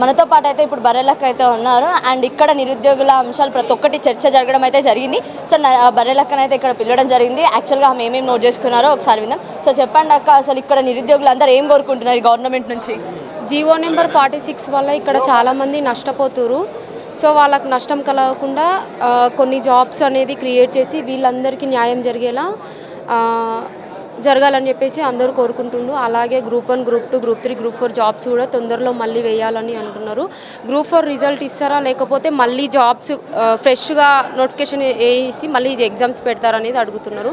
మనతో పాటు అయితే ఇప్పుడు బర్రెలక్క అయితే ఉన్నారు అండ్ ఇక్కడ నిరుద్యోగుల అంశాలు ప్రతి ఒక్కటి చర్చ జరగడం అయితే జరిగింది. సో బర్రెలక్కన అయితే ఇక్కడ పిలవడం జరిగింది. యాక్చువల్గా ఆమె ఏమేమి నోట్ చేసుకున్నారో ఒకసారి విందాం. సో చెప్పండి అక్క, అసలు ఇక్కడ నిరుద్యోగులు అందరూ ఏం కోరుకుంటున్నారు గవర్నమెంట్ నుంచి? జీవో నెంబర్ 46 వల్ల ఇక్కడ చాలామంది నష్టపోతున్నారు. సో వాళ్ళకు నష్టం కలగకుండా కొన్ని జాబ్స్ అనేది క్రియేట్ చేసి వీళ్ళందరికీ న్యాయం జరగాలని చెప్పేసి అందరూ కోరుకుంటుండ్రు. అలాగే group 1, group 2, group 3, group 4 jobs కూడా తొందరలో మళ్ళీ వేయాలని అంటున్నారు. గ్రూప్ 4 రిజల్ట్ ఇస్తారా లేకపోతే మళ్ళీ జాబ్స్ ఫ్రెష్గా నోటిఫికేషన్ వేసి మళ్ళీ ఎగ్జామ్స్ పెడతారనేది అడుగుతున్నారు.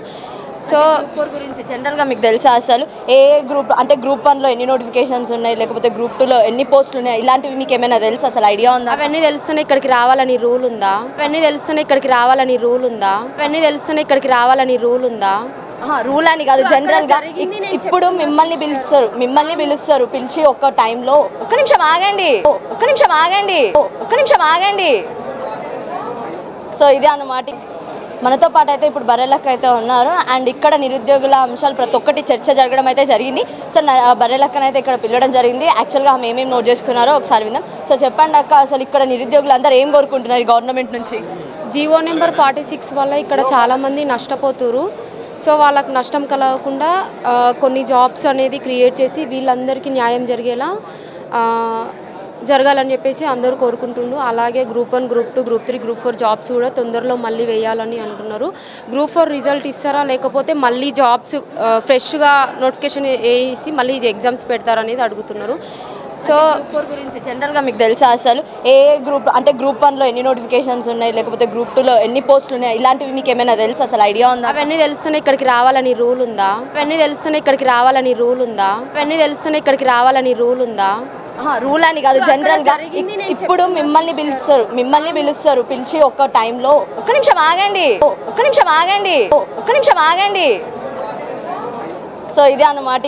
సో గ్రూప్ 4 గురించి జనరల్గా మీకు తెలుసా అసలు ఏ గ్రూప్ అంటే గ్రూప్ 1లో ఎన్ని నోటిఫికేషన్స్ ఉన్నాయి, లేకపోతే గ్రూప్ 2లో ఎన్ని పోస్టులు ఉన్నాయి, ఇలాంటివి మీకు ఏమైనా తెలుసా? అసలు ఐడియా ఉందా? అవన్నీ తెలుస్తూనే ఇక్కడికి రావాలని రూల్ ఉందా? రూల్ అని కాదు, జనరల్గా ఇప్పుడు మిమ్మల్ని పిలుస్తారు పిలిచి ఒక్క టైంలో ఒక్క నిమిషం ఆగండి. సో ఇదే అన్నమాట. మనతో పాటు అయితే ఇప్పుడు బర్రెలక్క అయితే ఉన్నారు అండ్ ఇక్కడ నిరుద్యోగుల అంశాలు ప్రతి ఒక్కటి చర్చ జరగడం అయితే జరిగింది. సో బర్రెలక్కన అయితే ఇక్కడ పిలవడం జరిగింది. యాక్చువల్గా ఆమె ఏమేమి నోట్ చేసుకున్నారో ఒకసారి విందాం. సో చెప్పండి అక్క, అసలు ఇక్కడ నిరుద్యోగులు అందరూ ఏం కోరుకుంటున్నారు గవర్నమెంట్ నుంచి? జీవో నెంబర్ 46 వల్ల ఇక్కడ చాలామంది నష్టపోతున్నారు. సో వాళ్ళకు నష్టం కలగకుండా కొన్ని జాబ్స్ అనేది క్రియేట్ చేసి వీళ్ళందరికీ న్యాయం జరగాలని చెప్పేసి అందరూ కోరుకుంటుండ్రు. అలాగే group 1, group 2, group 3, group 4 jobs కూడా తొందరలో మళ్ళీ వేయాలని అంటున్నారు. గ్రూప్ 4 రిజల్ట్ ఇస్తారా లేకపోతే మళ్ళీ జాబ్స్ ఫ్రెష్గా నోటిఫికేషన్ వేసి మళ్ళీ ఎగ్జామ్స్ పెడతారనేది అడుగుతున్నారు. సో గ్రూప్ 4 గురించి జనరల్గా మీకు తెలుసా అసలు ఏ గ్రూప్ అంటే గ్రూప్ 1లో ఎన్ని నోటిఫికేషన్స్ ఉన్నాయి, లేకపోతే గ్రూప్ 2లో ఎన్ని పోస్టులు ఉన్నాయి, ఇలాంటివి మీకు ఏమైనా తెలుసా? అసలు ఐడియా ఉందా? అవన్నీ తెలుస్తూనే ఇక్కడికి రావాలని రూల్ ఉందా? రూల్ అని కాదు, జనరల్గా ఇప్పుడు మిమ్మల్ని పిలుస్తారు పిలిచి ఒక్క టైంలో ఒక్క నిమిషం ఆగండి. సో ఇదే అన్నమాట.